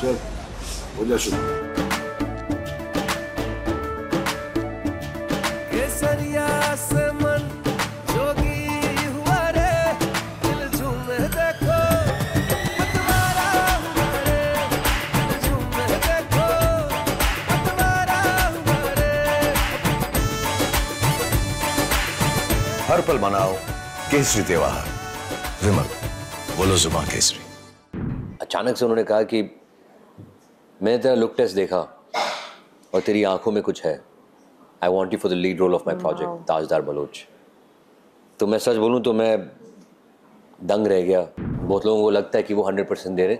चल हो जा शुरू। केसरिया से मन जोगी हुआ रे, दिल झूमे देखो पतवारा हुआ रे, दिल झूमे देखो पतवारा हुआ रे। हर पल मनाओ केसरी त्योहार। विमल, बोलो जुबान केसरी। अचानक से उन्होंने कहा कि मैंने तेरा लुक टेस्ट देखा और तेरी आंखों में कुछ है। I want you for the lead role of my project Tajdar Baloch. तो मैं सच बोलूँ तो मैं दंग रह गया। बहुत लोगों को लगता है कि वो 100% दे रहे,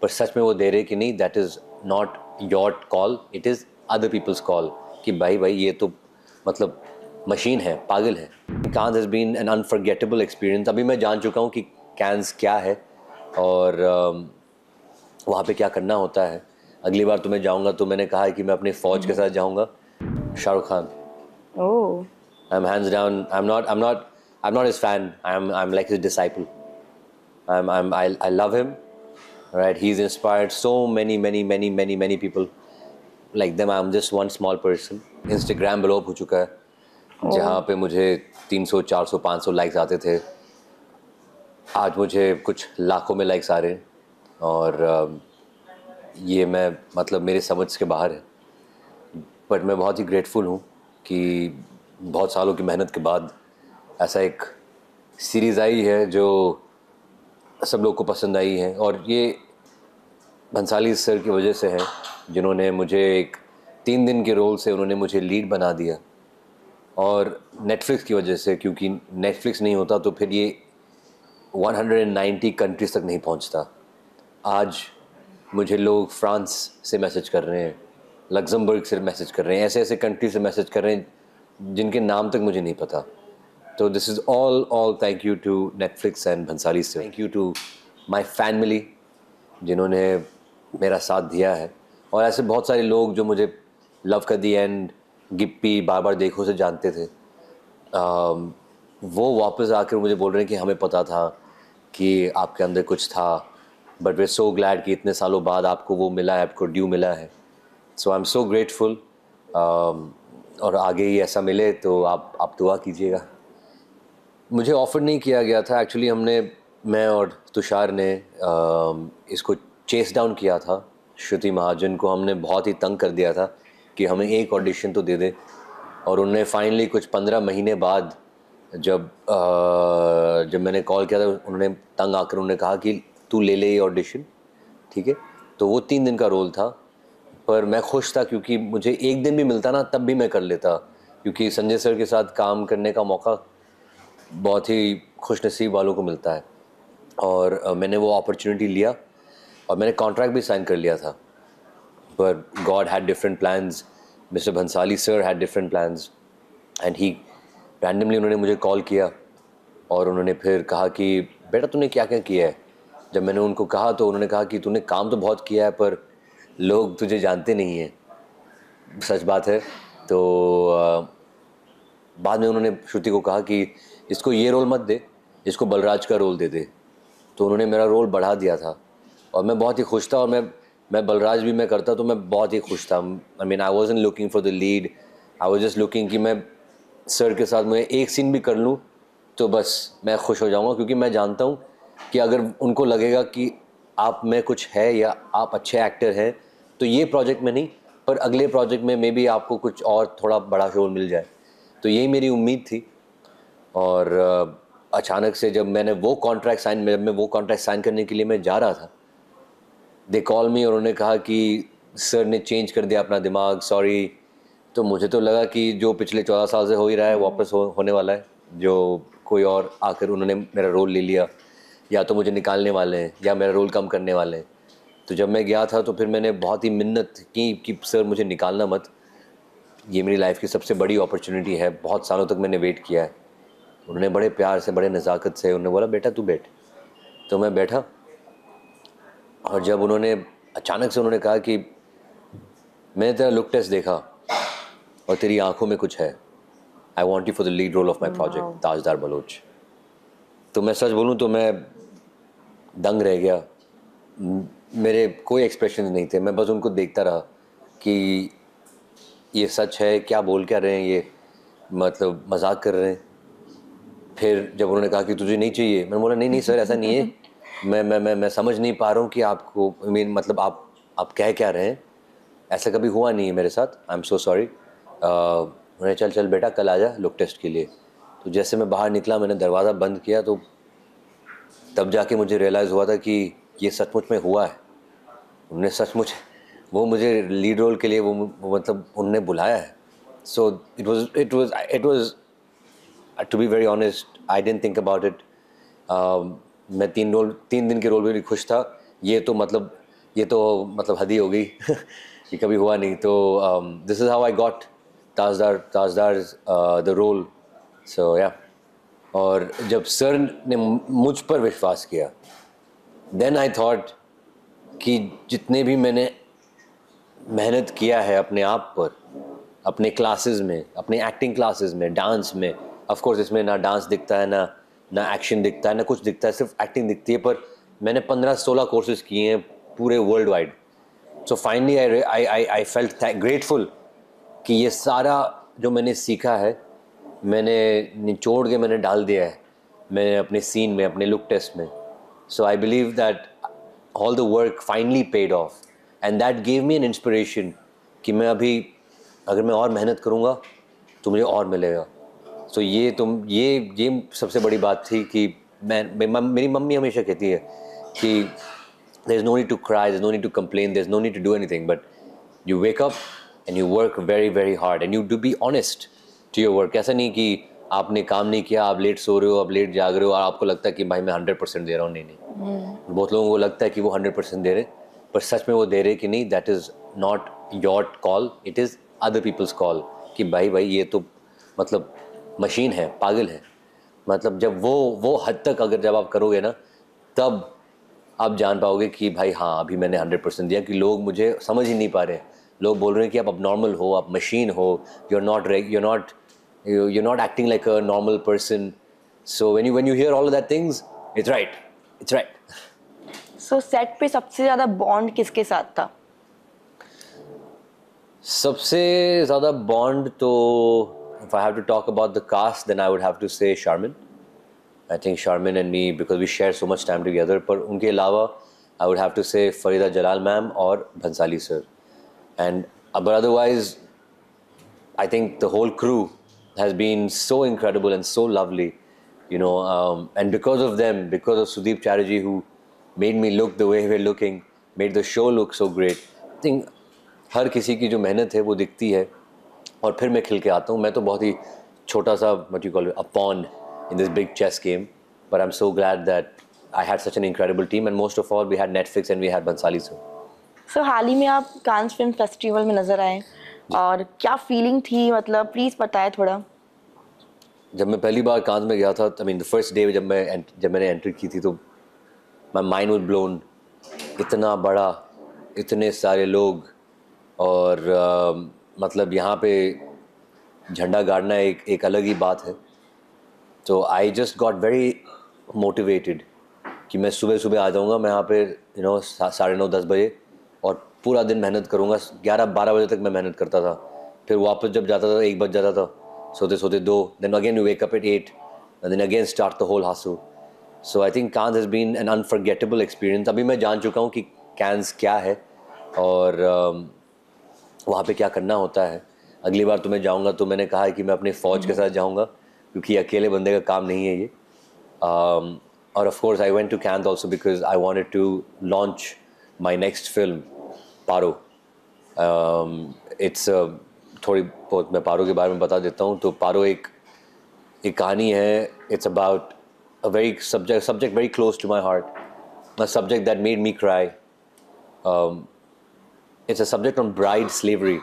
पर सच में वो दे रहे कि नहीं, that is not your call, it is other people's call. कि भाई ये तो मतलब मशीन है, पागल है। Cannes has been an unforgettable experience. अभी मैं जान चुका हूँ कि कांस क्या है और वहाँ पे क्या करना होता है। अगली बार तो मैं जाऊँगा तो मैंने कहा है कि मैं अपने फ़ौज के साथ जाऊँगा। Shahrukh Khan. Oh. I'm hands down. I'm not his fan. I'm like his disciple. I love him. Right? He's inspired so many people. Like them, I'm just one small person. Instagram blog हो चुका है जहाँ पे मुझे 300, 400, 500 लाइक्स आते थे। आज मुझे कुछ लाखों में लाइक्स आ रहे हैं और ये मैं मतलब मेरे समझ के बाहर है। बट मैं बहुत ही ग्रेटफुल हूँ कि बहुत सालों की मेहनत के बाद ऐसा एक सीरीज़ आई है जो सब लोग को पसंद आई है। और ये भंसाली सर की वजह से है, जिन्होंने मुझे एक 3 दिन के रोल से उन्होंने मुझे लीड बना दिया। और नेटफ्लिक्स की वजह से, क्योंकि नेटफ्लिक्स नहीं होता तो फिर ये 190 कंट्रीज़ तक नहीं पहुंचता। आज मुझे लोग फ्रांस से मैसेज कर रहे हैं, लग्जमबर्ग से मैसेज कर रहे हैं, ऐसे ऐसे कंट्री से मैसेज कर रहे हैं जिनके नाम तक मुझे नहीं पता। तो this is all thank you to Netflix and Bhansali sir. Thank you to my family जिन्होंने मेरा साथ दिया है। और ऐसे बहुत सारे लोग जो मुझे लव का दी एंड गिप्पी बार बार देखो से जानते थे, वो वापस आकर मुझे बोल रहे हैं कि हमें पता था कि आपके अंदर कुछ था, बट वे सो ग्लैड कि इतने सालों बाद आपको वो मिला है, आपको ड्यू मिला है। सो आई एम सो ग्रेटफुल। और आगे ही ऐसा मिले तो आप दुआ कीजिएगा। मुझे ऑफ़र नहीं किया गया था एक्चुअली। मैं और तुषार ने इसको चेस डाउन किया था। श्रुति महाजन को हमने बहुत ही तंग कर दिया था कि हमें एक ऑडिशन तो दे दे। और उन्होंने फाइनली कुछ 15 महीने बाद जब मैंने कॉल किया था, उन्होंने तंग आकर उन्होंने कहा कि तू ले ले ये ऑडिशन, ठीक है। तो वो 3 दिन का रोल था, पर मैं खुश था क्योंकि मुझे एक दिन भी मिलता ना तब भी मैं कर लेता, क्योंकि संजय सर के साथ काम करने का मौका बहुत ही खुशनसीब वालों को मिलता है। और मैंने वो अपॉर्चुनिटी लिया और मैंने कॉन्ट्रैक्ट भी साइन कर लिया था। पर God had different plans, mister Bhansali sir had different plans and he randomly उन्होंने मुझे कॉल किया और उन्होंने फिर कहा कि बेटा तूने क्या क्या किया है। जब मैंने उनको कहा तो उन्होंने कहा कि तूने काम तो बहुत किया है पर लोग तुझे जानते नहीं हैं। सच बात है। तो बाद में उन्होंने श्रुति को कहा कि इसको ये रोल मत दे, इसको बलराज का रोल दे दे। तो उन्होंने मेरा रोल बढ़ा दिया था और मैं बहुत ही खुश था। और मैं बलराज भी मैं करता तो मैं बहुत ही खुश था। I mean I wasn't looking for the lead, I was just looking कि मैं सर के साथ मैं एक सीन भी कर लूँ तो बस मैं खुश हो जाऊँगा, क्योंकि मैं जानता हूँ कि अगर उनको लगेगा कि आप में कुछ है या आप अच्छे एक्टर हैं तो ये प्रोजेक्ट में नहीं पर अगले प्रोजेक्ट में मे बी आपको कुछ और थोड़ा बड़ा रोल मिल जाए। तो यही मेरी उम्मीद थी। और अचानक से जब मैं वो कॉन्ट्रैक्ट साइन करने के लिए मैं जा रहा था, दे कॉल मी और उन्होंने कहा कि सर ने चेंज कर दिया अपना दिमाग, सॉरी। तो मुझे तो लगा कि जो पिछले 14 साल से हो ही रहा है वापस होने वाला है, जो कोई और आकर उन्होंने मेरा रोल ले लिया, या तो मुझे निकालने वाले हैं या मेरा रोल कम करने वाले हैं। तो जब मैं गया था तो फिर मैंने बहुत ही मिन्नत की कि सर मुझे निकालना मत, ये मेरी लाइफ की सबसे बड़ी अपॉर्चुनिटी है, बहुत सालों तक मैंने वेट किया है। उन्होंने बड़े प्यार से, बड़े नज़ाकत से उन्होंने बोला बेटा तू बैठ। तो मैं बैठा और जब उन्होंने अचानक से उन्होंने कहा कि मैंने तेरा लुक टेस्ट देखा और तेरी आंखों में कुछ है, I want you for the lead role of my project Tajdar Baloch. तो मैं सच बोलूँ तो मैं दंग रह गया। मेरे कोई एक्सप्रेशन नहीं थे, मैं बस उनको देखता रहा कि ये सच है, क्या बोल क्या रहे हैं ये, मतलब मजाक कर रहे हैं। फिर जब उन्होंने कहा कि तुझे नहीं चाहिए, मैंने बोला नहीं नहीं सर ऐसा नहीं है, मैं समझ नहीं पा रहा हूँ कि आपको मतलब आप कह क्या रहे हैं, ऐसा कभी हुआ नहीं है मेरे साथ, आई एम सो सॉरी। उन्होंने चल चल बेटा कल आ जा लुक टेस्ट के लिए। तो जैसे मैं बाहर निकला, मैंने दरवाज़ा बंद किया, तो तब जाके मुझे रियलाइज़ हुआ था कि ये सचमुच में हुआ है। उन्होंने सचमुच वो मुझे लीड रोल के लिए वो मतलब उन्होंने बुलाया है। So it was to be very honest, I didn't think about it. मैं 3 दिन के रोल में भी खुश था। ये तो मतलब हद ही हो गई ये कभी हुआ नहीं। तो this is how I got Tajdar the role. So yeah, और जब सर ने मुझ पर विश्वास किया, देन आई थॉट कि जितने भी मैंने मेहनत किया है अपने आप पर, अपने क्लासेस में, अपने एक्टिंग क्लासेस में, डांस में, ऑफ कोर्स इसमें ना डांस दिखता है, ना एक्शन दिखता है, ना कुछ दिखता है, सिर्फ एक्टिंग दिखती है, पर मैंने 15-16 कोर्सेज किए हैं पूरे world wide. So finally I felt grateful कि ये सारा जो मैंने सीखा है, मैंने निचोड़ के मैंने डाल दिया है मैंने अपने सीन में, अपने लुक टेस्ट में। So I believe that all the work finally paid off, and that gave me an inspiration कि मैं अभी अगर मैं और मेहनत करूँगा तो मुझे और मिलेगा। सो ये सबसे बड़ी बात थी कि मेरी मम्मी हमेशा कहती है कि there is no need to cry, there is no need to complain, there is no need to do anything, but you wake up and you work very very hard and you do be honest to your work। ऐसा नहीं कि आपने काम नहीं किया, आप late सो रहे हो, आप लेट जाग रहे हो और आपको लगता है कि भाई मैं 100% दे रहा हूँ। नहीं बहुत लोगों को लगता है कि वो 100% दे रहे, पर सच में वो दे रहे कि नहीं, that is not your call, it is other people's call. कि भाई ये तो मतलब मशीन है, पागल है। मतलब जब वो हद तक अगर जब आप करोगे ना, तब आप जान पाओगे कि भाई हाँ अभी मैंने 100% दिया। कि लोग मुझे समझ ही नहीं पा रहे, लोग बोल रहे हैं कि आप अब नॉर्मल हो, आप मशीन हो, you're not acting like a normal person. So when you hear all of that things, it's right. So set पे सबसे ज़्यादा बॉन्ड किसके साथ था? सबसे ज़्यादा बॉन्ड तो if I have to talk about the cast, then I would have to say Charmin. I think Charmin and me, because we share so much time together. पर उनके अलावा I would have to say Farida Jalal ma'am और Bhansali sir. But otherwise, I think the whole crew has been so incredible and so lovely, and because of them, because of Sudeep Chatterjee, who made me look the way we're looking, made the show look so great. I think हर किसी की जो मेहनत है वो दिखती है और फिर मैं खिल के आता हूँ। मैं तो बहुत ही छोटा सा, what you call it, a pawn in this big chess game, but I'm so glad that I had such an incredible team, and most of all we had Netflix and we had Bhansali sir. So हाल ही में आप Cannes film festival में नजर आए और क्या feeling थी, मतलब please बताएं थोड़ा। जब मैं पहली बार कांस में गया था, I mean the first day जब मैंने एंट्री की थी, तो my mind was blown। इतना बड़ा, इतने सारे लोग, और मतलब यहाँ पे झंडा गाड़ना एक अलग ही बात है। तो I just got very motivated कि मैं सुबह आ जाऊँगा मैं यहाँ पे 9:30-10 बजे, और पूरा दिन मेहनत करूँगा। 11-12 बजे तक मैं मेहनत करता था, फिर वापस जब जाता था 1 बज जाता था, सोते 2, then again you wake up at 8 and then again start the whole hustle. So I think Cannes has been an unforgettable experience। अभी मैं जान चुका हूँ कि Cannes क्या है और वहाँ पे क्या करना होता है। अगली बार तो मैं जाऊँगा तो मैंने कहा है कि मैं अपने फ़ौज के साथ जाऊँगा, क्योंकि अकेले बंदे का काम नहीं है ये। और of course I went to Cannes also because I wanted to launch my next film, Paro. It's थोड़ी बहुत मैं पारो के बारे में बता देता हूँ। तो पारो एक कहानी है। It's about a very subject very close to my heart, a subject that made me cry. It's a subject on bride slavery,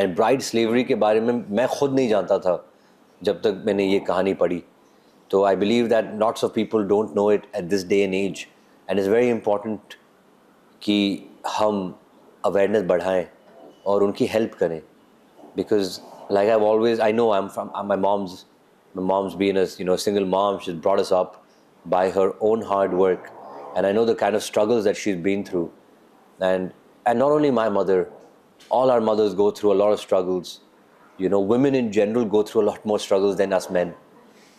and bride slavery के बारे में मैं खुद नहीं जानता था जब तक मैंने ये कहानी पढ़ी। तो I believe that lots of people don't know it at this day and age, and it's very important कि हम awareness बढ़ाएं और उनकी हेल्प करें। Because like I've always, I know my mom's been a single mom. She's brought us up by her own hard work, and I know the kind of struggles that she's been through, and not only my mother, all our mothers go through a lot of struggles. You know, women in general go through a lot more struggles than us men.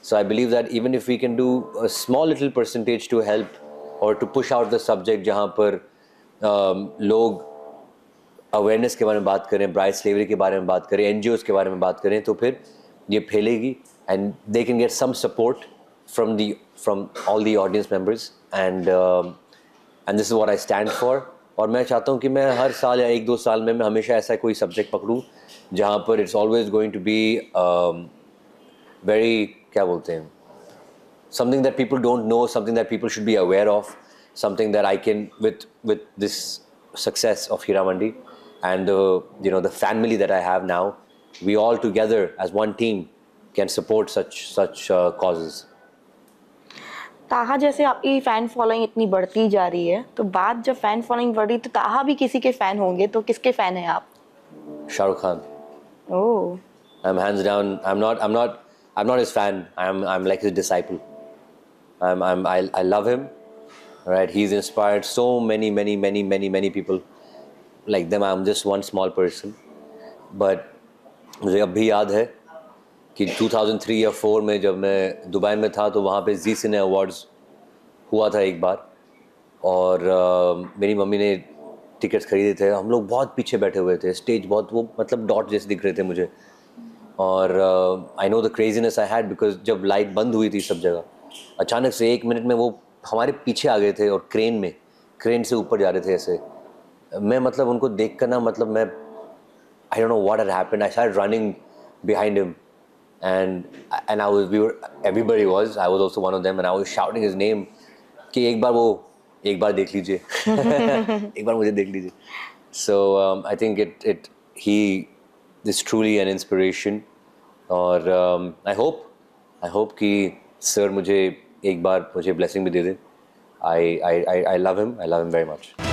So I believe that even if we can do a small little percentage to help or to push out the subject जहाँ पर लोग awareness के बारे में बात करें, bride slavery के बारे में बात करें, NGOs के बारे में बात करें, तो फिर ये फैलेगी and they can get some support from all the audience members, and this is what I stand for. और मैं चाहता हूँ कि मैं हर साल या 1-2 साल में मैं हमेशा ऐसा कोई सब्जेक्ट पकड़ूँ जहाँ पर it's always going to be very, क्या बोलते हैं, something that people don't know, something that people should be aware of, something that I can, with this success of Hira Mandi and the family that I have now, we all together as one team can support such causes. ताहा जैसे आपकी fan following इतनी बढ़ती जा रही है, तो बात जब फैन फॉलोइंग बढ़ रही तो ताहा भी किसी के फैन होंगे, तो किसके फैन हैं आप? शाहरुख खान. ओह. I'm hands down. I'm not his fan. I'm like his disciple. I love him. Right? He's inspired so many people. Like them, I'm just one small person. But मुझे अब भी याद है कि 2003 या 4 में जब मैं दुबई में था तो वहाँ पे जी सिने अवार्ड्स हुआ था एक बार, और मेरी मम्मी ने टिकट्स खरीदे थे. हम लोग बहुत पीछे बैठे हुए थे, स्टेज बहुत वो मतलब डॉट जैसे दिख रहे थे मुझे. और I know the craziness I had because जब लाइट बंद हुई थी सब जगह, अचानक से 1 मिनट में वो हमारे पीछे आ गए थे और क्रेन से ऊपर जा रहे थे ऐसे. मैं मतलब उनको देख कर ना, मतलब मैं I don't know what had happened. I started running behind him and everybody was, I was also one of them, and I was shouting his name कि एक बार देख लीजिए एक बार मुझे देख लीजिए. So I think he is truly an inspiration, और I hope कि सर मुझे एक बार मुझे blessing भी दे दे. I love him very much.